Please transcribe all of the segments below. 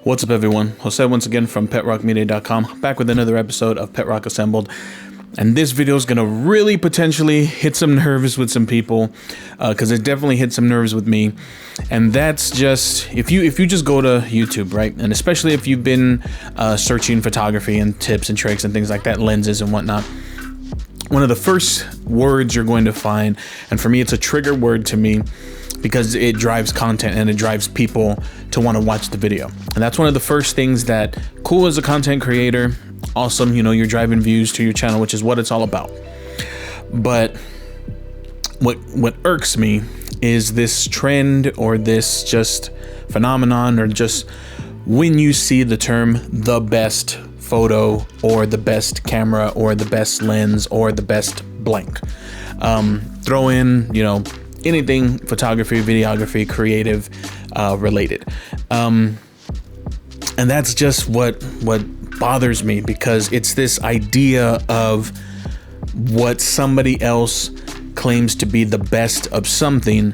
What's up, everyone? Jose once again from PetRockMedia.com, back with another episode of PetRock Assembled. And this video is going to really potentially hit some nerves with some people, because it definitely hit some nerves with me. And that's just, if you just go to YouTube, right? And especially if you've been searching photography and tips and tricks and things like that, lenses and whatnot, one of the first words you're going to find, and for me it's a trigger word to me, because it drives content and it drives people to want to watch the video. And that's one of the first things that, cool as a content creator, awesome, you know, you're driving views to your channel, which is what it's all about. But what irks me is this trend, or this just phenomenon, or just when you see the term the best photo, or the best camera, or the best lens, or the best blank. Throw in, you know, anything photography, videography, creative related. And that's just what bothers me, because it's this idea of what somebody else claims to be the best of something,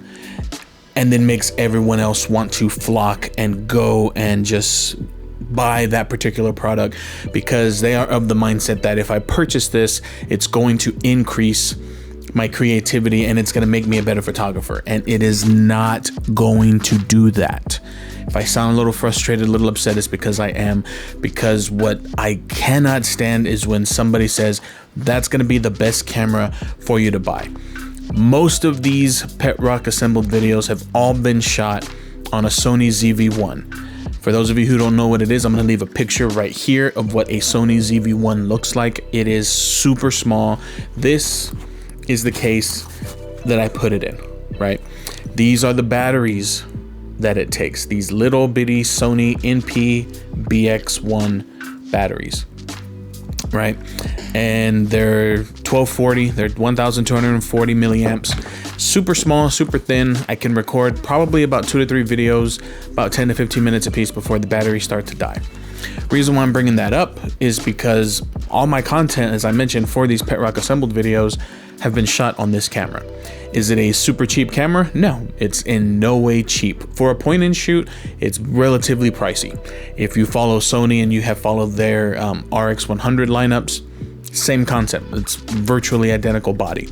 and then makes everyone else want to flock and go and just buy that particular product, because they are of the mindset that if I purchase this, it's going to increase my creativity and it's going to make me a better photographer. And it is not going to do that. If I sound a little frustrated, a little upset, it's because I am. Because what I cannot stand is when somebody says that's going to be the best camera for you to buy. Most of these PetRock assembled videos have all been shot on a Sony ZV-1. For those of you who don't know what it is, I'm going to leave a picture right here of what a Sony ZV-1 looks like. It is super small. This is the case that I put it in, right? These are the batteries that it takes. These little bitty Sony NP-BX1 batteries, right? And they're 1240, they're 1240 milliamps, super small, super thin. I can record probably about 2 to 3 videos, about 10 to 15 minutes a piece before the batteries start to die. Reason why I'm bringing that up is because all my content, as I mentioned, for these PetRock assembled videos have been shot on this camera. Is it a super cheap camera? No, it's in no way cheap. For a point and shoot, it's relatively pricey. If you follow Sony and you have followed their RX100 lineups, same concept. It's virtually identical body.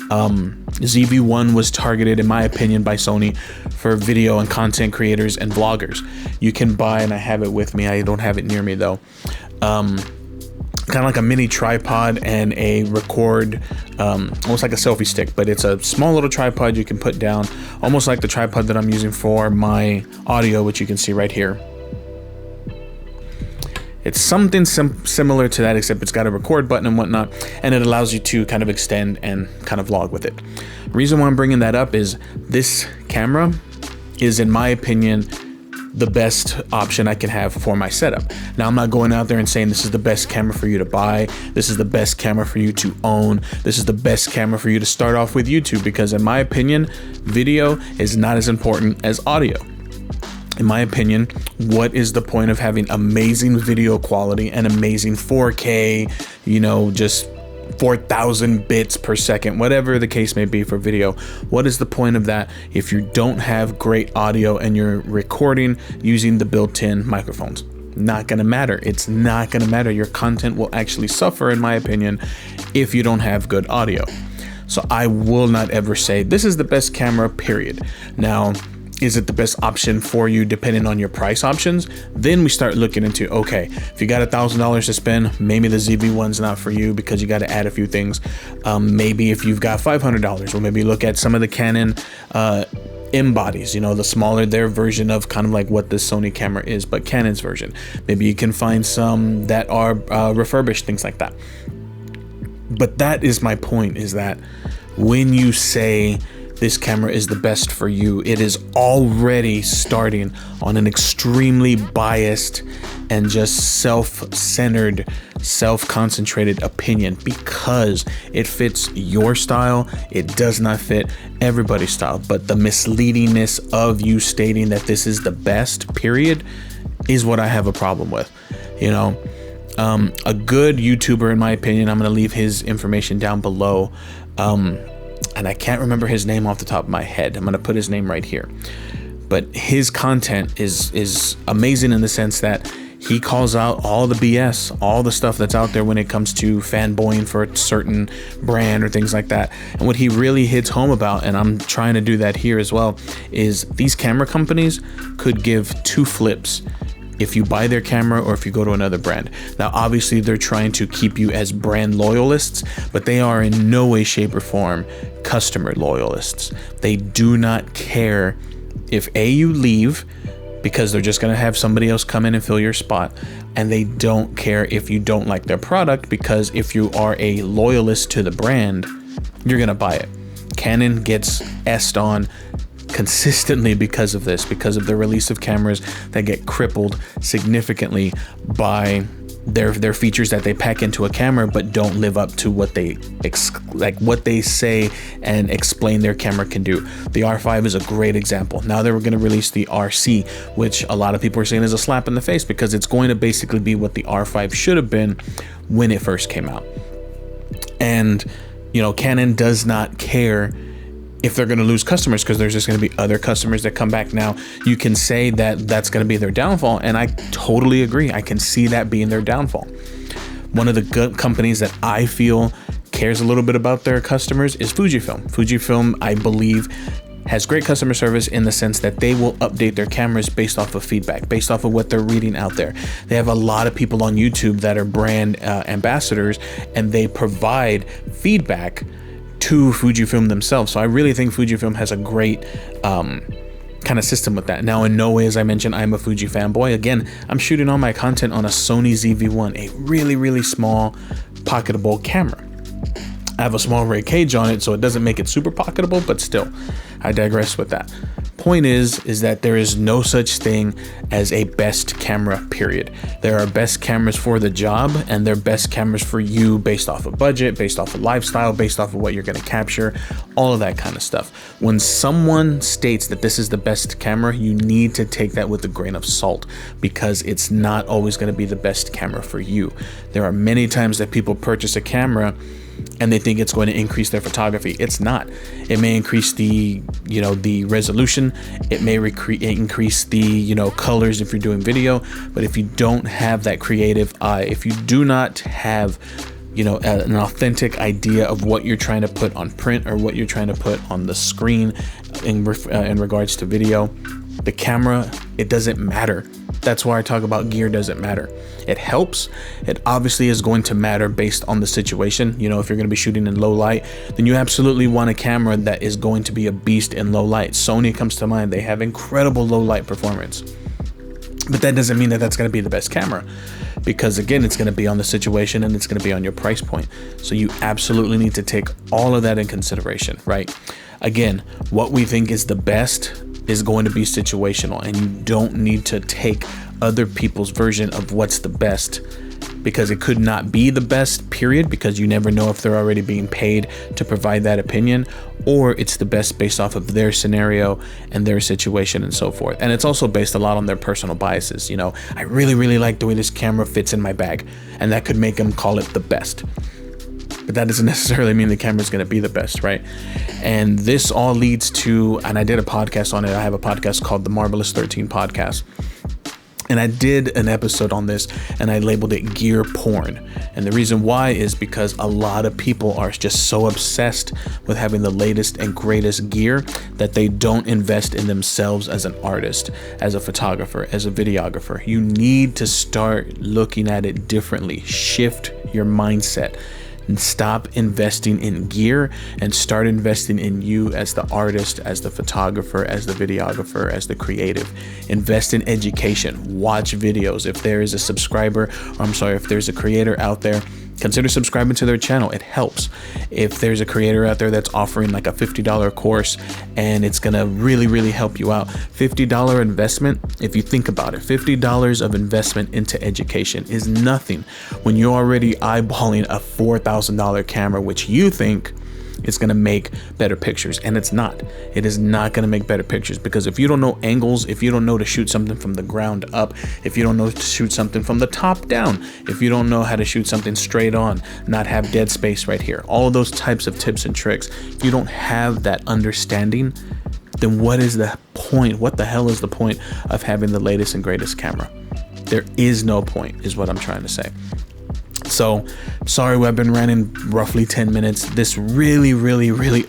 ZV-1 was targeted, in my opinion, by Sony for video and content creators and vloggers. You can buy, and I have it with me, I don't have it near me though, kind of like a mini tripod and a record, almost like a selfie stick, but it's a small little tripod you can put down, almost like the tripod that I'm using for my audio, which you can see right here. It's something similar to that, except it's got a record button and whatnot, and it allows you to kind of extend and kind of vlog with it. The reason why I'm bringing that up is this camera is, in my opinion, the best option I can have for my setup. Now, I'm not going out there and saying this is the best camera for you to buy, this is the best camera for you to own, this is the best camera for you to start off with YouTube, because in my opinion, video is not as important as audio. In my opinion, what is the point of having amazing video quality and amazing 4K, you know, just 4,000 bits per second, whatever the case may be for video? What is the point of that if you don't have great audio and you're recording using the built-in microphones? Not gonna matter. It's not gonna matter. Your content will actually suffer, in my opinion, if you don't have good audio. So I will not ever say this is the best camera, period. Now, is it the best option for you depending on your price options? Then we start looking into, okay, if you got $1,000 to spend, maybe the ZV-1's not for you because you got to add a few things. Maybe if you've got $500, well, maybe look at some of the Canon M bodies, you know, the smaller, their version of kind of like what the Sony camera is, but Canon's version. Maybe you can find some that are refurbished, things like that. But that is my point, is that when you say this camera is the best for you, it is already starting on an extremely biased and just self-centered, self-concentrated opinion, because it fits your style. It does not fit everybody's style. But the misleadingness of you stating that this is the best, period, is what I have a problem with. You know, a good YouTuber, in my opinion, I'm going to leave his information down below, and I can't remember his name off the top of my head. I'm going to put his name right here. but his content is amazing in the sense that he calls out all the BS, all the stuff that's out there when it comes to fanboying for a certain brand or things like that. And what he really hits home about, and I'm trying to do that here as well, is these camera companies could give two flips if you buy their camera or if you go to another brand. Now, obviously, they're trying to keep you as brand loyalists, but they are in no way, shape, or form customer loyalists. They do not care if you leave, because they're just going to have somebody else come in and fill your spot. And they don't care if you don't like their product, because if you are a loyalist to the brand, you're going to buy it. Canon gets S'd on consistently because of this, because of the release of cameras that get crippled significantly by their features that they pack into a camera, but don't live up to what they what they say and explain their camera can do. The R5 is a great example. Now they were going to release the RC, which a lot of people are saying is a slap in the face, because it's going to basically be what the R5 should have been when it first came out. And Canon does not care if they're going to lose customers, because there's just going to be other customers that come back. Now, you can say that that's going to be their downfall, and I totally agree. I can see that being their downfall. One of the good companies that I feel cares a little bit about their customers is Fujifilm. Fujifilm, I believe, has great customer service in the sense that they will update their cameras based off of feedback, based off of what they're reading out there. They have a lot of people on YouTube that are brand ambassadors, and they provide feedback to Fujifilm themselves. So I really think Fujifilm has a great kind of system with that. Now, in no way, as I mentioned, I'm a Fuji fanboy. Again, I'm shooting all my content on a Sony ZV-1, a really, really small pocketable camera. I have a small ray cage on it, so it doesn't make it super pocketable, but still, I digress with that. Point is that there is no such thing as a best camera, period. There are best cameras for the job, and they're best cameras for you based off of budget, based off of lifestyle, based off of what you're going to capture, all of that kind of stuff. When someone states that this is the best camera, you need to take that with a grain of salt, because it's not always going to be the best camera for you. There are many times that people purchase a camera and they think it's going to increase their photography. It's not. It may increase the resolution. It may increase the colors if you're doing video. But if you don't have that creative eye, if you do not have an authentic idea of what you're trying to put on print or what you're trying to put on the screen in regards to video, the camera, it doesn't matter. That's why I talk about gear doesn't matter. It helps. It obviously is going to matter based on the situation. If you're going to be shooting in low light, then you absolutely want a camera that is going to be a beast in low light. Sony comes to mind. They have incredible low light performance. But that doesn't mean that that's going to be the best camera, because again, it's going to be on the situation and it's going to be on your price point. So you absolutely need to take all of that in consideration, right? Again, what we think is the best is going to be situational, and you don't need to take other people's version of what's the best, because it could not be the best, period, because you never know if they're already being paid to provide that opinion, or it's the best based off of their scenario and their situation and so forth. And it's also based a lot on their personal biases. I really, really like the way this camera fits in my bag, and that could make them call it the best. But that doesn't necessarily mean the camera is going to be the best, right? And this all leads to, and I did a podcast on it. I have a podcast called the Marvelous 13 Podcast. And I did an episode on this, and I labeled it gear porn. And the reason why is because a lot of people are just so obsessed with having the latest and greatest gear that they don't invest in themselves as an artist, as a photographer, as a videographer. You need to start looking at it differently. Shift your mindset. And stop investing in gear and start investing in you as the artist, as the photographer, as the videographer, as the creative. Invest in education. Watch videos. If there is if there's a creator out there, consider subscribing to their channel. It helps. If there's a creator out there that's offering like a $50 course and it's going to really, really help you out, $50 investment, if you think about it, $50 of investment into education is nothing when you're already eyeballing a $4,000 camera, which you think it's going to make better pictures, and it's not. It is not going to make better pictures, because if you don't know angles, if you don't know to shoot something from the ground up, if you don't know to shoot something from the top down, if you don't know how to shoot something straight on, not have dead space right here, all of those types of tips and tricks, if you don't have that understanding, then what is the point? What the hell is the point of having the latest and greatest camera? There is no point, is what I'm trying to say. So sorry, I've been running roughly 10 minutes. This really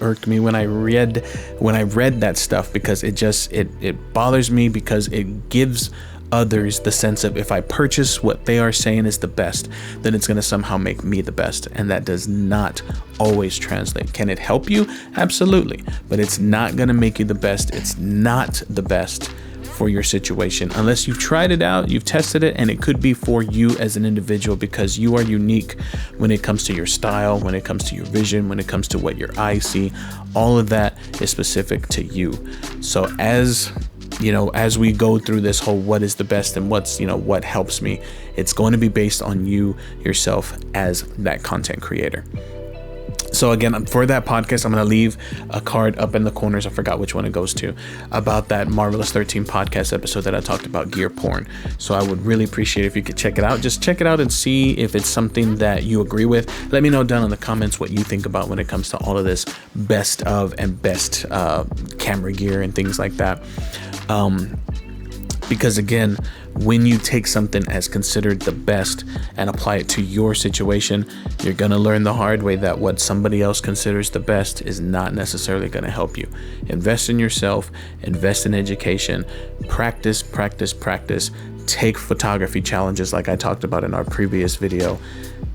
irked me when I read that stuff, because it bothers me, because it gives others the sense of, if I purchase what they are saying is the best, then it's going to somehow make me the best. And that does not always translate. Can it help you? Absolutely. But it's not going to make you the best. It's not the best for your situation unless you've tried it out, you've tested it, and it could be for you as an individual, because you are unique when it comes to your style, when it comes to your vision, when it comes to what your eyes see. All of that is specific to you. So as we go through this whole what is the best and what helps me, it's going to be based on you yourself as that content creator. So again, for that podcast, I'm going to leave a card up in the corners. I forgot which one it goes to, about that Marvelous 13 podcast episode that I talked about gear porn. So I would really appreciate if you could check it out. Just check it out and see if it's something that you agree with. Let me know down in the comments what you think about when it comes to all of this best of and best camera gear and things like that. Because again, when you take something as considered the best and apply it to your situation, you're going to learn the hard way that what somebody else considers the best is not necessarily going to help you. Invest in yourself, invest in education, practice. Take photography challenges like I talked about in our previous video.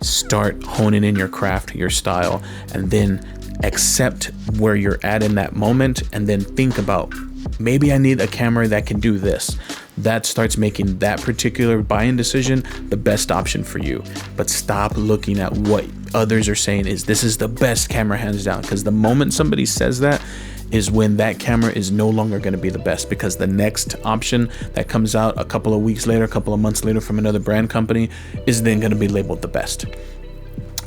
Start honing in your craft, your style, and then accept where you're at in that moment, and then think about, maybe I need a camera that can do this. That starts making that particular buying decision the best option for you. But stop looking at what others are saying this is the best camera hands down, because the moment somebody says that is when that camera is no longer going to be the best, because the next option that comes out a couple of weeks later, a couple of months later from another brand company is then going to be labeled the best.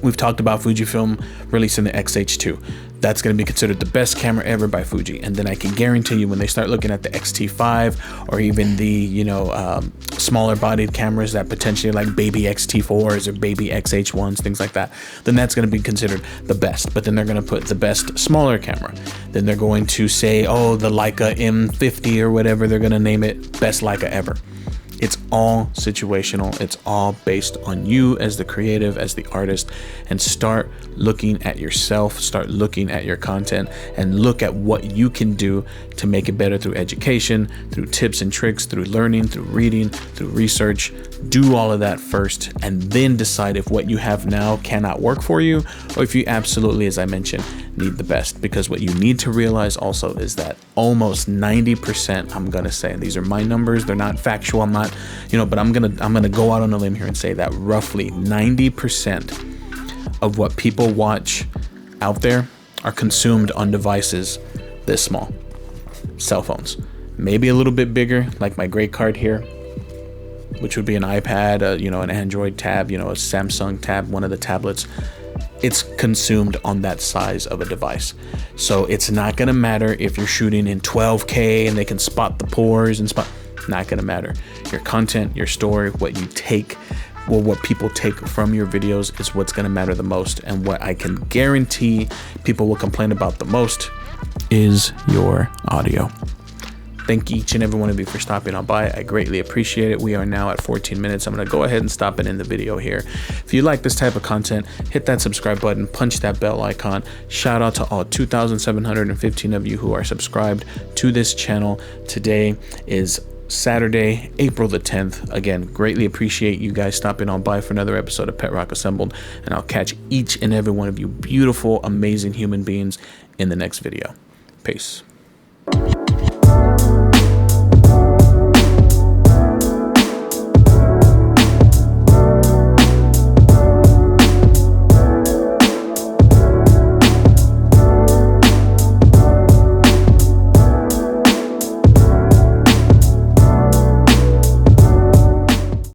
We've talked about Fujifilm releasing the X-H2. That's going to be considered the best camera ever by Fuji. And then I can guarantee you, when they start looking at the X-T5 or even the, smaller bodied cameras that potentially like baby X-T4s or baby X-H1s, things like that, then that's going to be considered the best. But then they're going to put the best smaller camera. Then they're going to say, oh, the Leica M50 or whatever, they're going to name it best Leica ever. It's all situational. It's all based on you as the creative, as the artist, and start looking at yourself, start looking at your content, and look at what you can do to make it better through education, through tips and tricks, through learning, through reading, through research. Do all of that first, and then decide if what you have now cannot work for you, or if you absolutely, as I mentioned, need the best. Because what you need to realize also is that almost 90%, I'm gonna say, and these are my numbers, they're not factual, I'm not, but I'm gonna go out on a limb here and say that roughly 90% of what people watch out there are consumed on devices this small. Cell phones, maybe a little bit bigger, like my gray card here, which would be an iPad, an Android tab, a Samsung tab, one of the tablets. It's consumed on that size of a device. So it's not gonna matter if you're shooting in 12K and they can spot the pores and not gonna matter. Your content, your story, what you take, what people take from your videos is what's gonna matter the most. And what I can guarantee people will complain about the most is your audio. Thank each and every one of you for stopping on by. I greatly appreciate it. We are now at 14 minutes. I'm going to go ahead and stop it in the video here. If you like this type of content, hit that subscribe button, punch that bell icon. Shout out to all 2,715 of you who are subscribed to this channel. Today is Saturday, April the 10th. Again, greatly appreciate you guys stopping on by for another episode of PetRock Assembled, and I'll catch each and every one of you beautiful, amazing human beings in the next video. Peace.